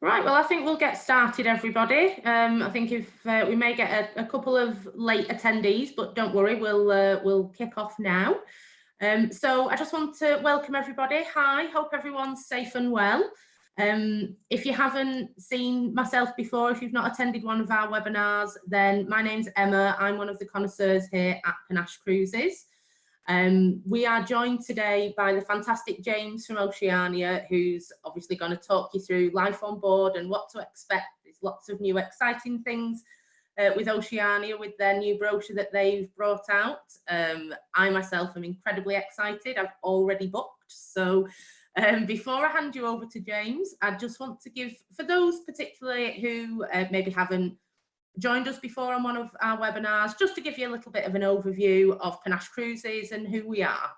Right, well, I think we'll get started, everybody. I think if we may get a couple of late attendees, but don't worry, we'll kick off now. So I just want to welcome everybody. Hi, hope everyone's safe and well. If you haven't seen myself before, if you've not attended one of our webinars, then my name's Emma. I'm one of the connoisseurs here at Panache Cruises. We are joined today by the fantastic James from Oceania, who's obviously going to talk you through life on board and what to expect. There's lots of new exciting things with Oceania, with their new brochure that they've brought out. I myself am incredibly excited. I've already booked. So before I hand you over to James, I just want to give, for those particularly who maybe haven't joined us before on one of our webinars, just to give you a little bit of an overview of Panache Cruises and who we are.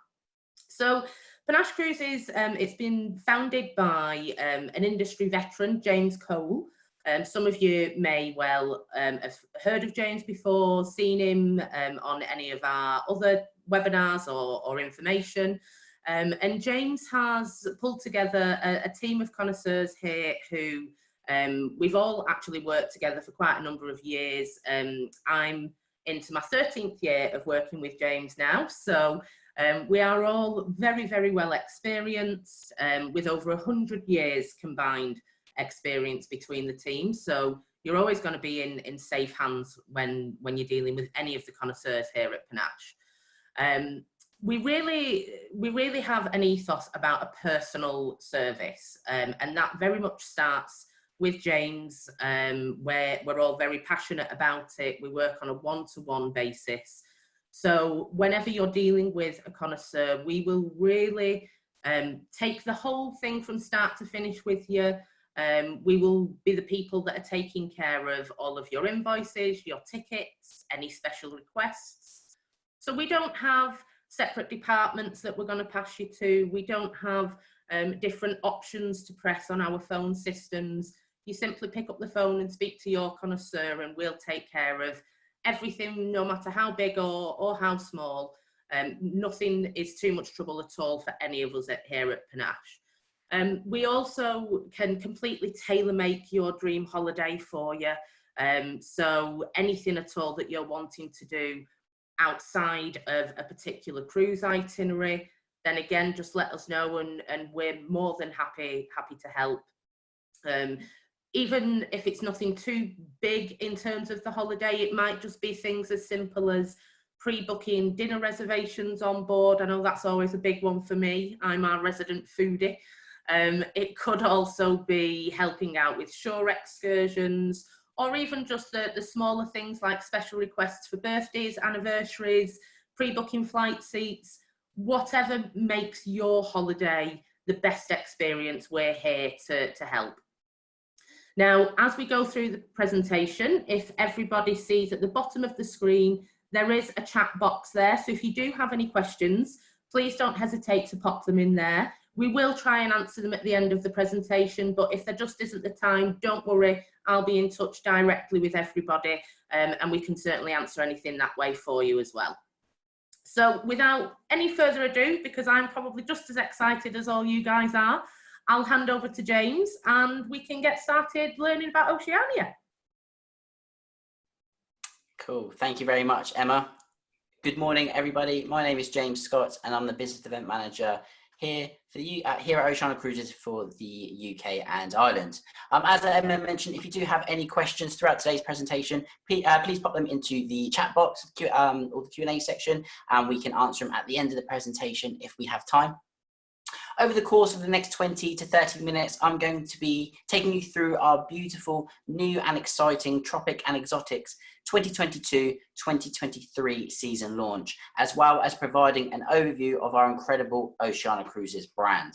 So Panache Cruises, it's been founded by an industry veteran, James Cole. Some of you may well have heard of James before, seen him on any of our other webinars or information. And James has pulled together a team of connoisseurs here who we've all actually worked together for quite a number of years. I'm into my 13th year of working with James now, so we are all very, very well experienced with over 100 years combined experience between the teams. So you're always going to be in safe hands when you're dealing with any of the connoisseurs here at Panache. We really have an ethos about a personal service, and that very much starts with James, where we're all very passionate about it. We work on a one-to-one basis. So whenever you're dealing with a connoisseur, we will really take the whole thing from start to finish with you. We will be the people that are taking care of all of your invoices, your tickets, any special requests. So we don't have separate departments that we're going to pass you to. We don't have different options to press on our phone systems. You simply pick up the phone and speak to your connoisseur, and we'll take care of everything, no matter how big or how small. Nothing is too much trouble at all for any of us here at Panache. We also can completely tailor-make your dream holiday for you. So anything at all that you're wanting to do outside of a particular cruise itinerary, then again, just let us know, and we're more than happy to help. Even if it's nothing too big in terms of the holiday, it might just be things as simple as pre-booking dinner reservations on board. I know that's always a big one for me. I'm our resident foodie. It could also be helping out with shore excursions, or even just the smaller things like special requests for birthdays, anniversaries, pre-booking flight seats. Whatever makes your holiday the best experience, we're here to help. Now, as we go through the presentation, if everybody sees at the bottom of the screen, there is a chat box there. So if you do have any questions, please don't hesitate to pop them in there. We will try and answer them at the end of the presentation, but if there just isn't the time, don't worry, I'll be in touch directly with everybody, and we can certainly answer anything that way for you as well. So without any further ado, because I'm probably just as excited as all you guys are, I'll hand over to James and we can get started learning about Oceania. Cool, thank you very much, Emma. Good morning, everybody. My name is James Scott and I'm the Business Event Manager here here at Oceania Cruises for the UK and Ireland. As Emma mentioned, if you do have any questions throughout today's presentation, please pop them into the chat box or the Q&A section, and we can answer them at the end of the presentation if we have time. Over the course of the next 20 to 30 minutes, I'm going to be taking you through our beautiful, new and exciting Tropics and Exotics 2022-2023 season launch, as well as providing an overview of our incredible Oceania Cruises brand.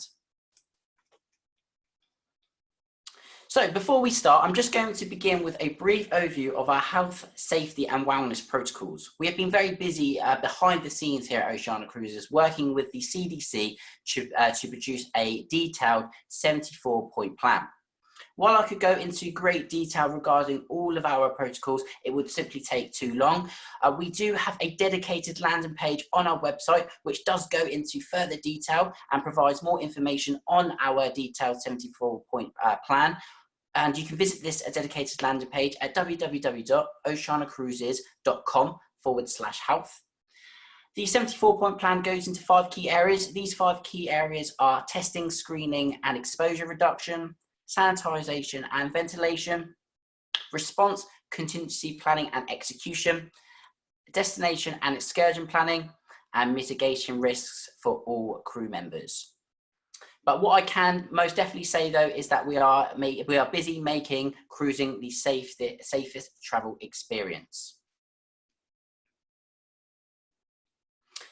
So before we start, I'm just going to begin with a brief overview of our health, safety and wellness protocols. We have been very busy behind the scenes here at Oceania Cruises, working with the CDC to produce a detailed 74-point plan. While I could go into great detail regarding all of our protocols, it would simply take too long. We do have a dedicated landing page on our website, which does go into further detail and provides more information on our detailed 74-point plan. And you can visit this dedicated landing page at www.oceaniacruises.com/health. The 74-point plan goes into 5 key areas. These 5 key areas are testing, screening and exposure reduction, sanitisation and ventilation, response, contingency planning and execution, destination and excursion planning, and mitigation risks for all crew members. But what I can most definitely say though is that we are busy making cruising the safest travel experience.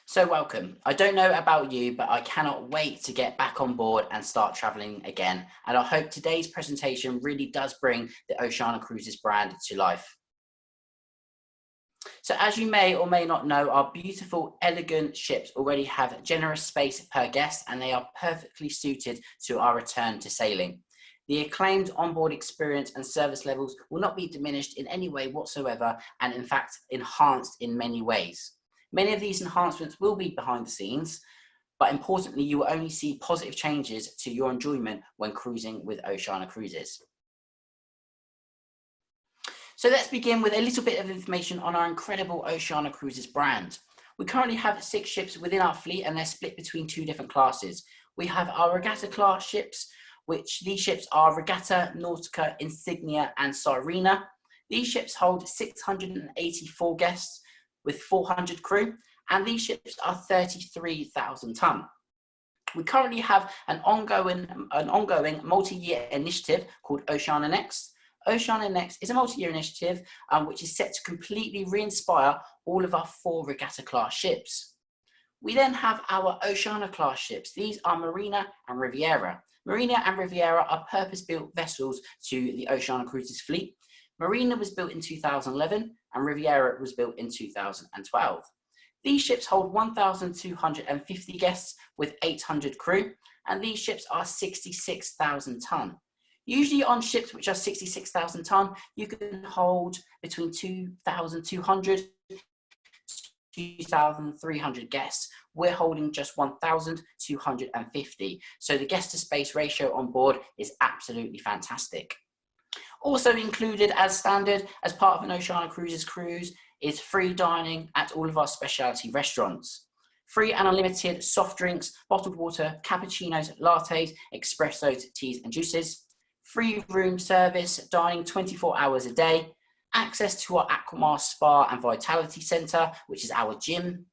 So welcome. I don't know about you, but I cannot wait to get back on board and start traveling again. And I hope today's presentation really does bring the Oceania Cruises brand to life. So as you may or may not know, our beautiful, elegant ships already have generous space per guest, and they are perfectly suited to our return to sailing. The acclaimed onboard experience and service levels will not be diminished in any way whatsoever, and in fact enhanced in many ways. Many of these enhancements will be behind the scenes, but importantly, you will only see positive changes to your enjoyment when cruising with Oceania Cruises. So let's begin with a little bit of information on our incredible Oceania Cruises brand. We currently have 6 ships within our fleet, and they're split between 2 different classes. We have our Regatta class ships, which these ships are Regatta, Nautica, Insignia and Sirena. These ships hold 684 guests with 400 crew, and these ships are 33,000 tonne. We currently have an ongoing multi-year initiative called Oceania Next. Oceania Next is a multi-year initiative which is set to completely re-inspire all of our 4 Regatta class ships. We then have our Oceania class ships. These are Marina and Riviera. Marina and Riviera are purpose-built vessels to the Oceania Cruises fleet. Marina was built in 2011 and Riviera was built in 2012. These ships hold 1,250 guests with 800 crew, and these ships are 66,000 tonne. Usually on ships which are 66,000 tonne, you can hold between 2,200 to 2,300 guests. We're holding just 1,250. So the guest to space ratio on board is absolutely fantastic. Also included as standard as part of an Oceania Cruises cruise is free dining at all of our specialty restaurants. Free and unlimited soft drinks, bottled water, cappuccinos, lattes, espressos, teas and juices. Free room service, dining 24 hours a day, access to our Aquamar Spa and Vitality Centre, which is our gym,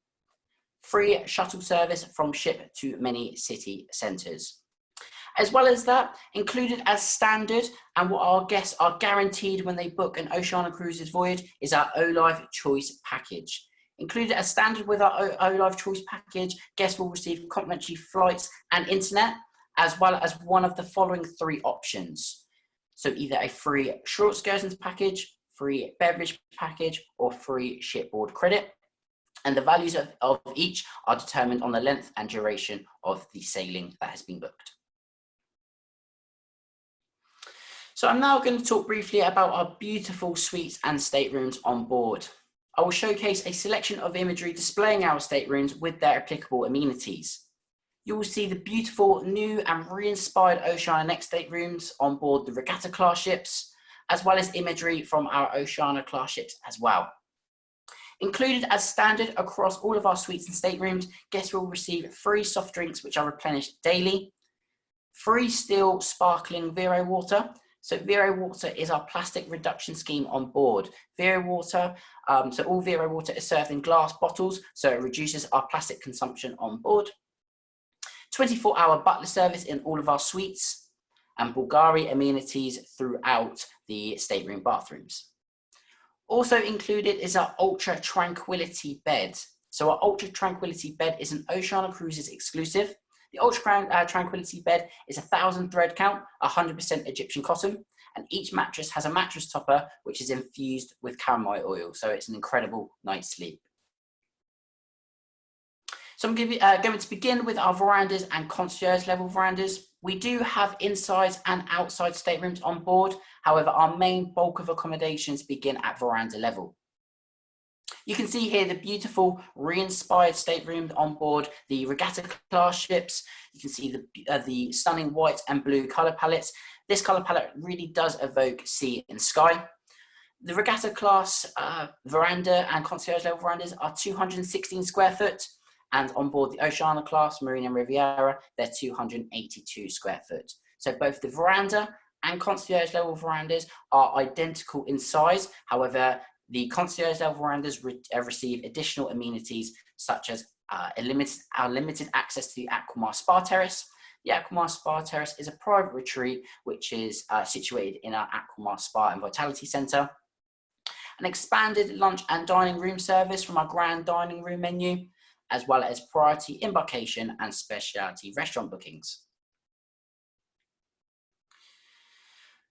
free shuttle service from ship to many city centres. As well as that, included as standard and what our guests are guaranteed when they book an Oceania Cruises voyage is our O-Live Choice package. Included as standard with our O-Live Choice package, guests will receive complimentary flights and internet, as well as one of the following 3 options. So either a free short excursions package, free beverage package, or free shipboard credit. And the values of each are determined on the length and duration of the sailing that has been booked. So I'm now going to talk briefly about our beautiful suites and staterooms on board. I will showcase a selection of imagery displaying our staterooms with their applicable amenities. You will see the beautiful new and re-inspired Oceania Next staterooms on board the Regatta class ships, as well as imagery from our Oceania class ships as well. Included as standard across all of our suites and staterooms, guests will receive free soft drinks which are replenished daily, free still sparkling Vero water. So Vero water is our plastic reduction scheme on board. Vero water, so all Vero water is served in glass bottles, so it reduces our plastic consumption on board. 24-hour butler service in all of our suites, and Bulgari amenities throughout the stateroom bathrooms. Also included is our Ultra Tranquility bed. So our Ultra Tranquility bed is an Oceania Cruises exclusive. The Ultra Tranquility bed is 1,000 thread count, 100% Egyptian cotton, and each mattress has a mattress topper which is infused with chamomile oil, so it's an incredible night's sleep. So I'm going to begin with our verandas and concierge level verandas. We do have inside and outside staterooms on board. However, our main bulk of accommodations begin at veranda level. You can see here the beautiful re-inspired staterooms on board the regatta class ships. You can see the stunning white and blue colour palettes. This colour palette really does evoke sea and sky. The regatta class veranda and concierge level verandas are 216 square foot, and on board the Oceania class Marine and Riviera, they're 282 square foot. So both the veranda and concierge level verandas are identical in size. However, the concierge level verandas receive additional amenities such as limited access to the Aquamar Spa Terrace. The Aquamar Spa Terrace is a private retreat which is situated in our Aquamar Spa and Vitality Centre. An expanded lunch and dining room service from our grand dining room menu, as well as priority embarkation and specialty restaurant bookings.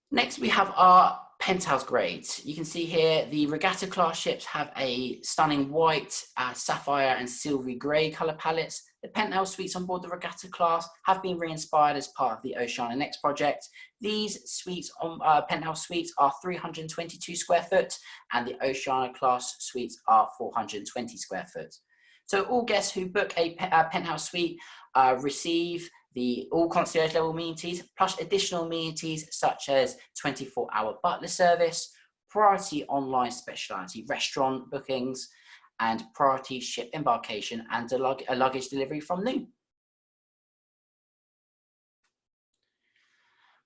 Next, we have our penthouse grades. You can see here the regatta class ships have a stunning white, sapphire and silvery grey colour palettes. The penthouse suites on board the regatta class have been re-inspired as part of the Oceania Next project. These suites, penthouse suites, are 322 square foot, and the Oceania class suites are 420 square foot. So all guests who book a penthouse suite receive all concierge level amenities, plus additional amenities such as 24-hour butler service, priority online specialty restaurant bookings, and priority ship embarkation and a luggage delivery from noon.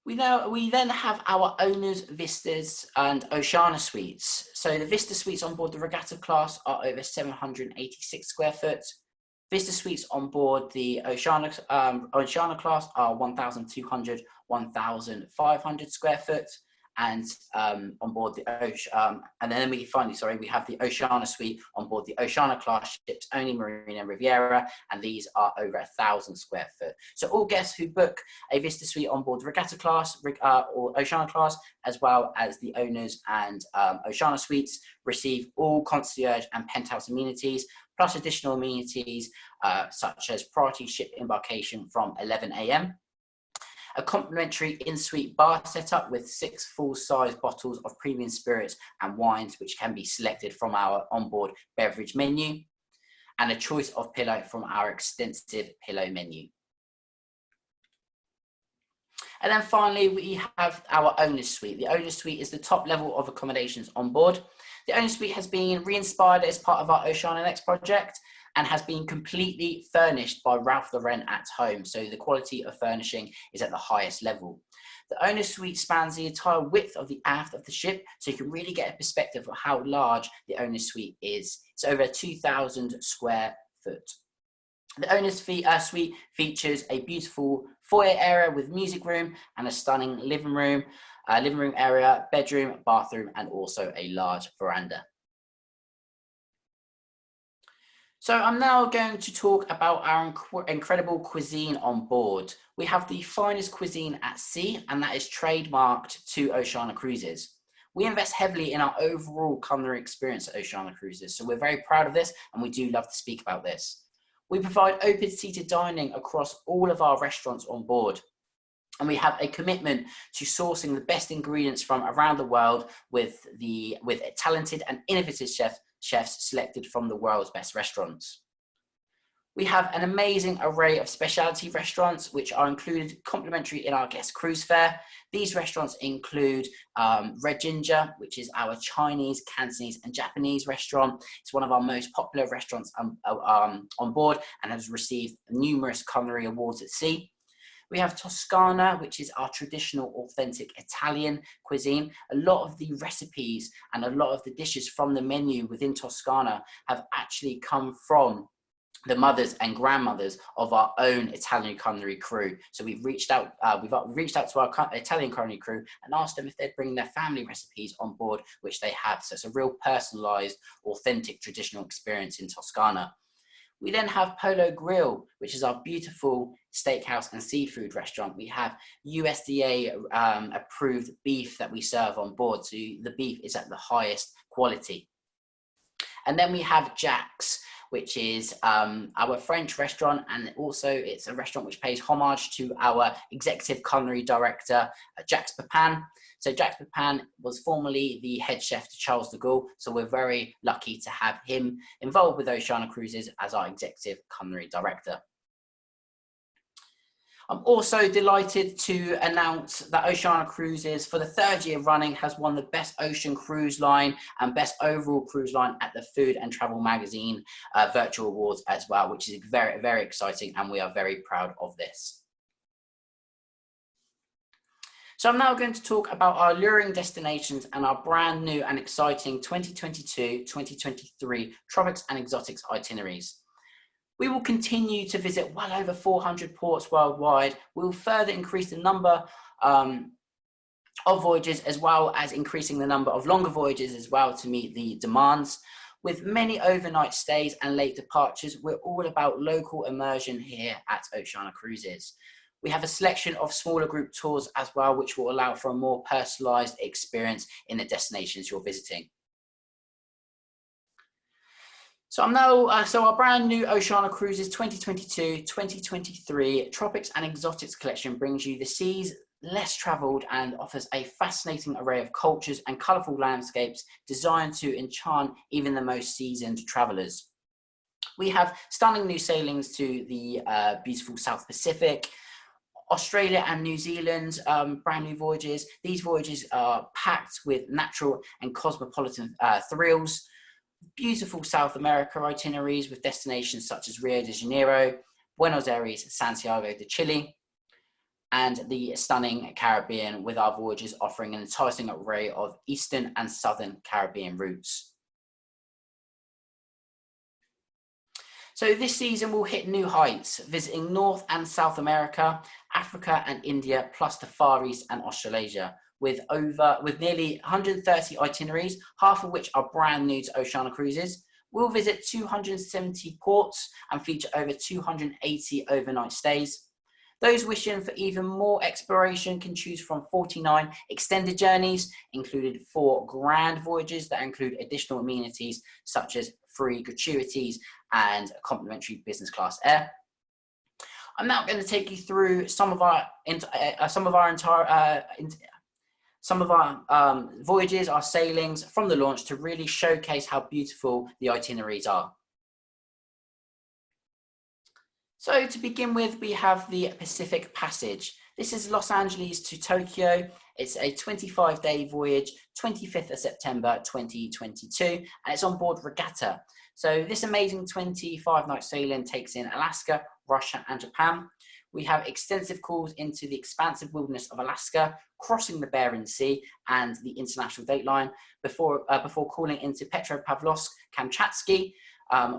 We then have our owners, Vistas and Oceania suites. So the Vista suites on board the regatta class are over 786 square foot. Vista suites on board the Oceania class are 1,200, 1,500 square foot. And on board the and then we have the Oceania suite on board the Oceania class ships only Marine and Riviera, and these are over 1,000 square foot. So all guests who book a Vista suite on board the regatta class or Oceania class, as well as the owners and Oceania suites, receive all concierge and penthouse amenities, plus additional amenities such as priority ship embarkation from 11 AM. A complimentary in-suite bar setup with 6 full-size bottles of premium spirits and wines, which can be selected from our onboard beverage menu, and a choice of pillow from our extensive pillow menu. And then finally, we have our owner's suite. The owner's suite is the top level of accommodations on board. The owner's suite has been re-inspired as part of our Oceania Next project and has been completely furnished by Ralph Lauren at home. So the quality of furnishing is at the highest level. The owner's suite spans the entire width of the aft of the ship, so you can really get a perspective of how large the owner's suite is. It's over 2,000 square foot. The owner's suite features a beautiful foyer area with music room and a stunning living room area, bedroom, bathroom, and also a large veranda. So I'm now going to talk about our incredible cuisine on board. We have the finest cuisine at sea, and that is trademarked to Oceania Cruises. We invest heavily in our overall culinary experience at Oceania Cruises, so we're very proud of this, and we do love to speak about this. We provide open-seated dining across all of our restaurants on board, and we have a commitment to sourcing the best ingredients from around the world with talented and innovative chefs selected from the world's best restaurants. We have an amazing array of specialty restaurants which are included complimentary in our guest cruise fare. These restaurants include Red Ginger, which is our Chinese, Cantonese and Japanese restaurant. It's one of our most popular restaurants on board and has received numerous culinary awards at sea. We have Toscana, which is our traditional, authentic Italian cuisine. A lot of the recipes and a lot of the dishes from the menu within Toscana have actually come from the mothers and grandmothers of our own Italian culinary crew. So we've reached out to our Italian culinary crew and asked them if they'd bring their family recipes on board, which they have. So it's a real personalized, authentic, traditional experience in Toscana. We then have Polo Grill, which is our beautiful steakhouse and seafood restaurant. We have USDA approved beef that we serve on board, so the beef is at the highest quality. And then we have Jack's, which is our French restaurant, and also it's a restaurant which pays homage to our executive culinary director, Jacques Pepin. So Jacques Pepin was formerly the head chef to Charles de Gaulle, so we're very lucky to have him involved with Oceania Cruises as our executive culinary director. I'm also delighted to announce that Oceania Cruises, for the 3rd year running, has won the Best Ocean Cruise Line and Best Overall Cruise Line at the Food and Travel Magazine Virtual Awards as well, which is very, very exciting, and we are very proud of this. So I'm now going to talk about our alluring destinations and our brand new and exciting 2022-2023 Tropics and Exotics itineraries. We will continue to visit well over 400 ports worldwide. We will further increase the number of voyages, as well as increasing the number of longer voyages as well to meet the demands. With many overnight stays and late departures, we're all about local immersion here at Oceania Cruises. We have a selection of smaller group tours as well, which will allow for a more personalized experience in the destinations you're visiting. So our brand new Oceania Cruises 2022-2023 Tropics and Exotics Collection brings you the seas less traveled and offers a fascinating array of cultures and colorful landscapes designed to enchant even the most seasoned travelers. We have stunning new sailings to the beautiful South Pacific, Australia and New Zealand, brand new voyages. These voyages are packed with natural and cosmopolitan thrills. Beautiful South America itineraries with destinations such as Rio de Janeiro, Buenos Aires, Santiago de Chile, and the stunning Caribbean, with our voyages offering an enticing array of Eastern and Southern Caribbean routes. So this season we'll hit new heights, visiting North and South America, Africa and India, plus the Far East and Australasia, with nearly 130 itineraries, half of which are brand new to Oceania Cruises. We'll visit 270 ports and feature over 280 overnight stays. Those wishing for even more exploration can choose from 49 extended journeys, including 4 grand voyages that include additional amenities such as free gratuities and complimentary business class air. I'm now going to take you through some of our voyages, our sailings from the launch, to really showcase how beautiful the itineraries are. So to begin with, we have the Pacific Passage. This is Los Angeles to Tokyo. It's a 25-day voyage, 25th of September 2022, and it's on board Regatta. So this amazing 25-night sailing takes in Alaska, Russia and Japan. We have extensive calls into the expansive wilderness of Alaska, crossing the Bering Sea and the international dateline before calling into Petropavlovsk-Kamchatsky,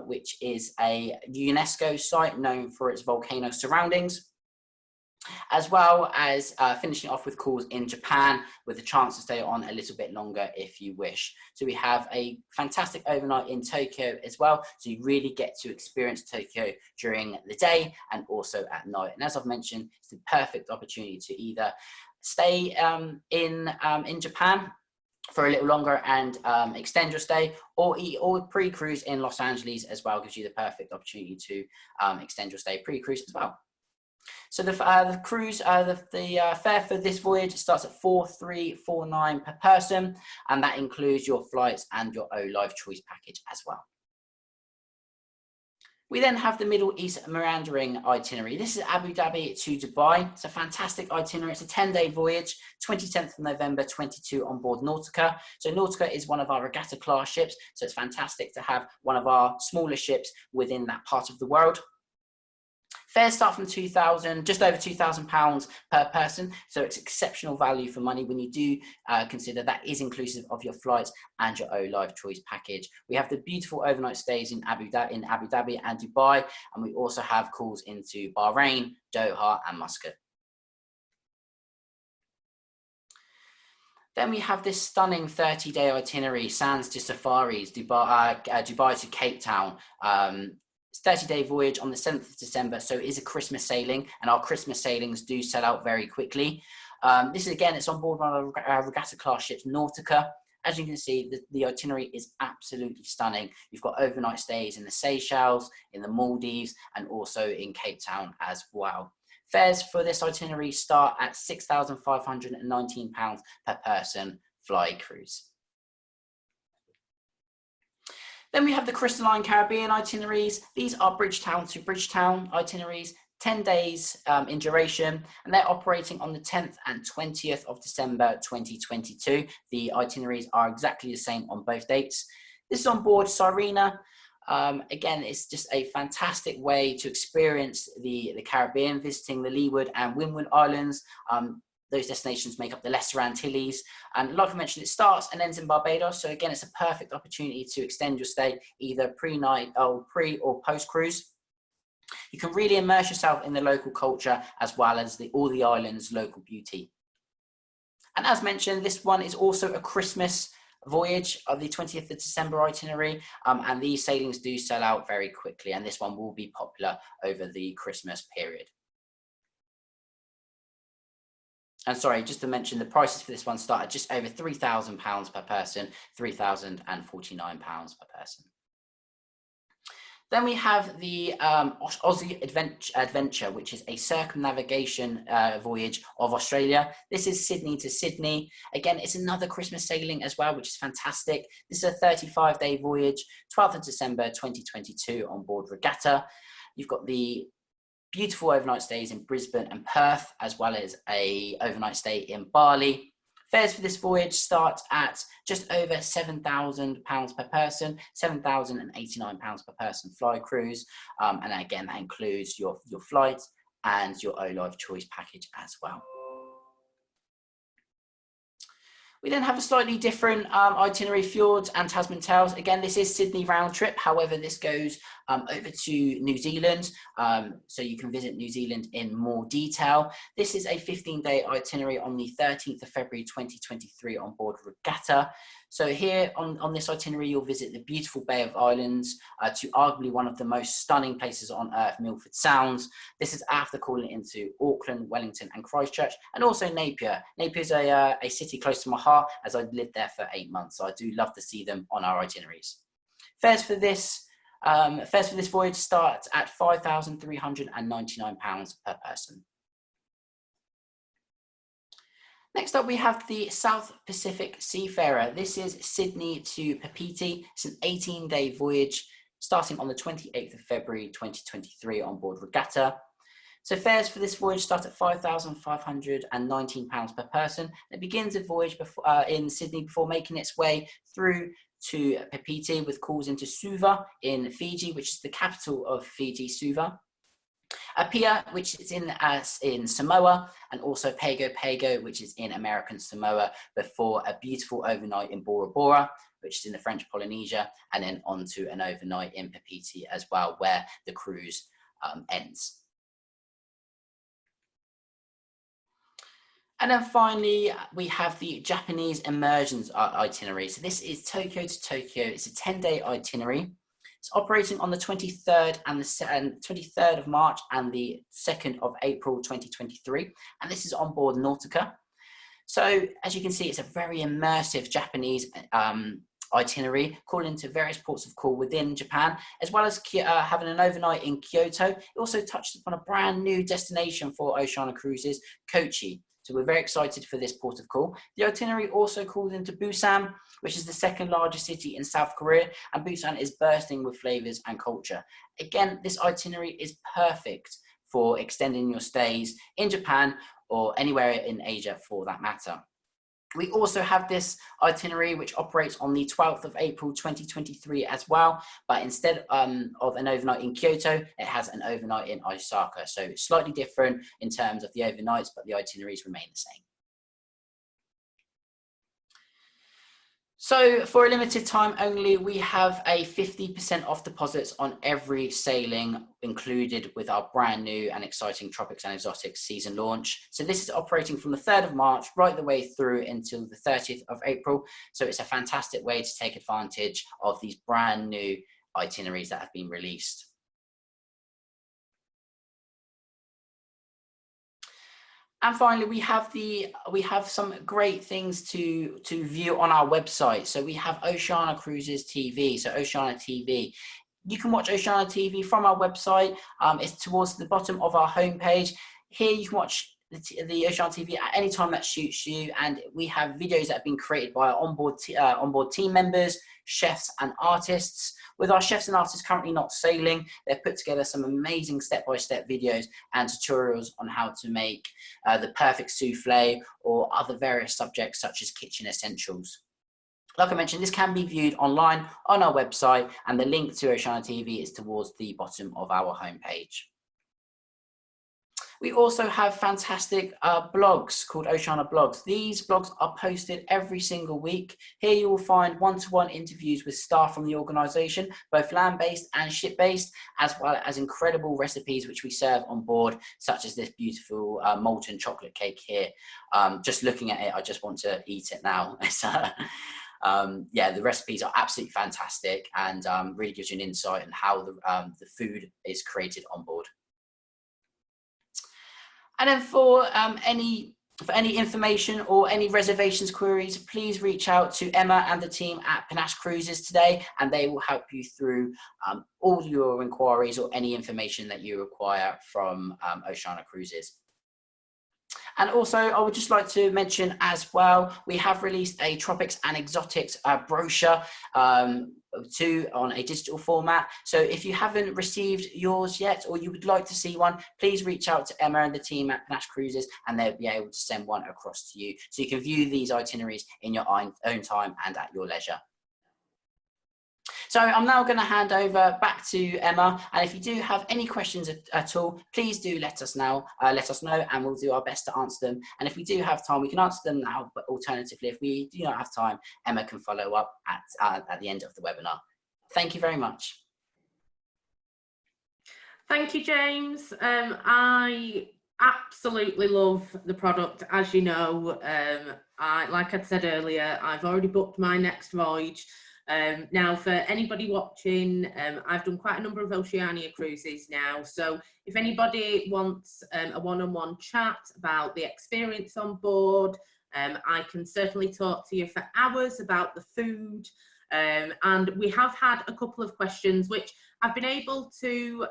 which is a UNESCO site known for its volcano surroundings, as well as finishing off with calls in Japan, with the chance to stay on a little bit longer if you wish. So we have a fantastic overnight in Tokyo as well, so you really get to experience Tokyo during the day and also at night. And as I've mentioned, it's the perfect opportunity to either stay in Japan for a little longer and extend your stay, or pre-cruise in Los Angeles as well. Gives you the perfect opportunity to extend your stay pre-cruise as well. So the cruise, the fare for this voyage starts at $4,349 per person, and that includes your flights and your O-Live Choice package as well. We then have the Middle East meandering itinerary. This is Abu Dhabi to Dubai. It's a fantastic itinerary. It's a 10-day voyage, 27th of November 22 on board Nautica. So Nautica is one of our regatta class ships, so it's fantastic to have one of our smaller ships within that part of the world. Fares start from just over £2,000 per person, so it's exceptional value for money when you do consider that is inclusive of your flights and your O-Live Choice package. We have the beautiful overnight stays in Abu Dhabi and Dubai, and we also have calls into Bahrain, Doha and Muscat. Then we have this stunning 30-day itinerary, sands to safaris, Dubai to Cape Town. It's 30-day voyage on the 7th of December, so it is a Christmas sailing, and our Christmas sailings do sell out very quickly. This is, again, it's on board one of our regatta class ships, Nautica, as you can see, the itinerary is absolutely stunning. You've got overnight stays in the Seychelles, in the Maldives, and also in Cape Town as well. Fares for this itinerary start at £6,519 per person fly cruise. Then we have the Crystalline Caribbean itineraries. These are Bridgetown to Bridgetown itineraries, 10 days in duration, and they're operating on the 10th and 20th of December 2022. The itineraries are exactly the same on both dates. This is on board Sirena. Again, it's just a fantastic way to experience the Caribbean, visiting the Leeward and Windward Islands. Those destinations make up the Lesser Antilles. And like I mentioned, it starts and ends in Barbados. So again, it's a perfect opportunity to extend your stay either pre or post cruise. You can really immerse yourself in the local culture as well as all the island's local beauty. And as mentioned, this one is also a Christmas voyage of the 20th of December itinerary. And these sailings do sell out very quickly. And this one will be popular over the Christmas period. And sorry, just to mention, the prices for this one start at just over £3,000 per person, £3,049 per person. Then we have the Aussie Adventure, which is a circumnavigation voyage of Australia. This is Sydney to Sydney. Again, it's another Christmas sailing as well, which is fantastic. This is a 35-day voyage, 12th of December 2022 on board Regatta. You've got the beautiful overnight stays in Brisbane and Perth, as well as a overnight stay in Bali. Fares for this voyage start at just over £7,000 per person, £7,089 per person fly cruise. And again, that includes your flight and your O-Live choice package as well. We then have a slightly different itinerary, Fjords and Tasman Tales. Again, this is Sydney round trip. However, this goes over to New Zealand. So you can visit New Zealand in more detail. This is a 15-day itinerary on the 13th of February 2023 on board Regatta. So here on this itinerary, you'll visit the beautiful Bay of Islands to arguably one of the most stunning places on earth, Milford Sounds. This is after calling into Auckland, Wellington and Christchurch, and also Napier. Napier is a city close to my heart, as I lived there for 8 months. So I do love to see them on our itineraries. Fares for this voyage start at £5,399 per person. Next up, we have the South Pacific Seafarer. This is Sydney to Papeete. It's an 18-day voyage starting on the 28th of February 2023 on board Regatta. So fares for this voyage start at £5,519 per person. It begins a voyage in Sydney before making its way through to Papeete with calls into Suva in Fiji, which is the capital of Fiji, Suva. Apia, which is in Samoa, and also Pago Pago, which is in American Samoa, before a beautiful overnight in Bora Bora, which is in the French Polynesia, and then on to an overnight in Papeete as well, where the cruise ends. And then finally, we have the Japanese Immersions itinerary. So this is Tokyo to Tokyo. It's a 10-day itinerary. It's operating on the 23rd and the 23rd of March and the 2nd of April 2023. And this is on board Nautica. So as you can see, it's a very immersive Japanese itinerary, calling to various ports of call within Japan, as well as having an overnight in Kyoto. It also touched upon a brand new destination for Oceania Cruises, Kochi. So we're very excited for this port of call. The itinerary also called into Busan, which is the second largest city in South Korea, and Busan is bursting with flavors and culture. Again, this itinerary is perfect for extending your stays in Japan or anywhere in Asia for that matter. We also have this itinerary which operates on the 12th of April 2023 as well, but instead of an overnight in Kyoto, it has an overnight in Osaka. So it's slightly different in terms of the overnights, but the itineraries remain the same. So for a limited time only, we have a 50% off deposits on every sailing included with our brand new and exciting Tropics and Exotics season launch. So this is operating from the 3rd of March right the way through until the 30th of April. So it's a fantastic way to take advantage of these brand new itineraries that have been released. And finally, we have some great things to view on our website. So we have Oceania Cruises TV, so Oceania TV. You can watch Oceania TV from our website. It's towards the bottom of our homepage. Here you can watch the Oceania TV at any time that suits you, and we have videos that have been created by our onboard team members, chefs and artists. With our chefs and artists currently not sailing, they've put together some amazing step-by-step videos and tutorials on how to make the perfect souffle or other various subjects such as kitchen essentials. Like I mentioned, this can be viewed online on our website, and the link to Oceania TV is towards the bottom of our homepage. We also have fantastic blogs called Oceania Blogs. These blogs are posted every single week. Here you will find one-to-one interviews with staff from the organisation, both land-based and ship-based, as well as incredible recipes which we serve on board, such as this beautiful molten chocolate cake here. Just looking at it, I just want to eat it now. Yeah, the recipes are absolutely fantastic, and really gives you an insight on how the food is created on board. And then for any information or any reservations queries, please reach out to Emma and the team at Panache Cruises today, and they will help you through all your inquiries or any information that you require from Oceania Cruises. And also, I would just like to mention as well, we have released a Tropics and Exotics brochure on a digital format. So if you haven't received yours yet, or you would like to see one, please reach out to Emma and the team at Panache Cruises, and they'll be able to send one across to you, so you can view these itineraries in your own time and at your leisure. So I'm now going to hand over back to Emma, and if you do have any questions at all, please do let us know, and we'll do our best to answer them. And if we do have time, we can answer them now, but alternatively, if we do not have time, Emma can follow up at the end of the webinar. Thank you very much. Thank you, James. I absolutely love the product. As you know, like I said earlier, I've already booked my next voyage. Now, for anybody watching, I've done quite a number of Oceania cruises now, so if anybody wants a one-on-one chat about the experience on board, I can certainly talk to you for hours about the food, and we have had a couple of questions which I've been able to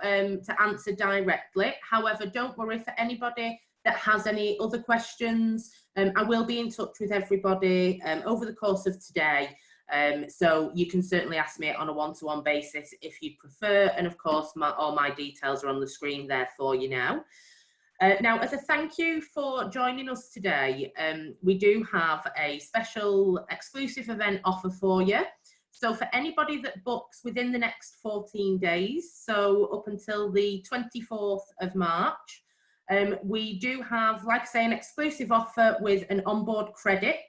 answer directly. However, don't worry, for anybody that has any other questions, I will be in touch with everybody over the course of today. So you can certainly ask me on a one-to-one basis if you prefer, and of course all my details are on the screen there for you now. Now, as a thank you for joining us today, we do have a special exclusive event offer for you. So for anybody that books within the next 14 days, so up until the 24th of March, we do have, like I say, an exclusive offer with an onboard credit.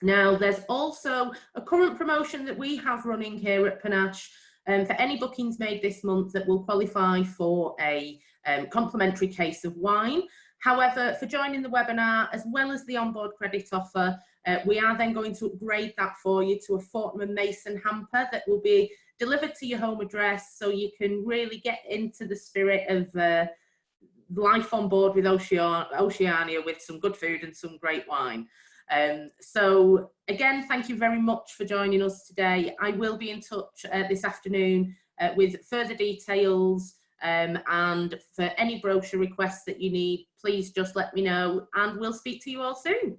Now, there's also a current promotion that we have running here at Panache for any bookings made this month that will qualify for a complimentary case of wine. However, for joining the webinar, as well as the onboard credit offer, we are then going to upgrade that for you to a Fortnum & Mason hamper that will be delivered to your home address, so you can really get into the spirit of life on board with Oceania with some good food and some great wine. So again, thank you very much for joining us today. I will be in touch this afternoon with further details, and for any brochure requests that you need, please just let me know, and we'll speak to you all soon.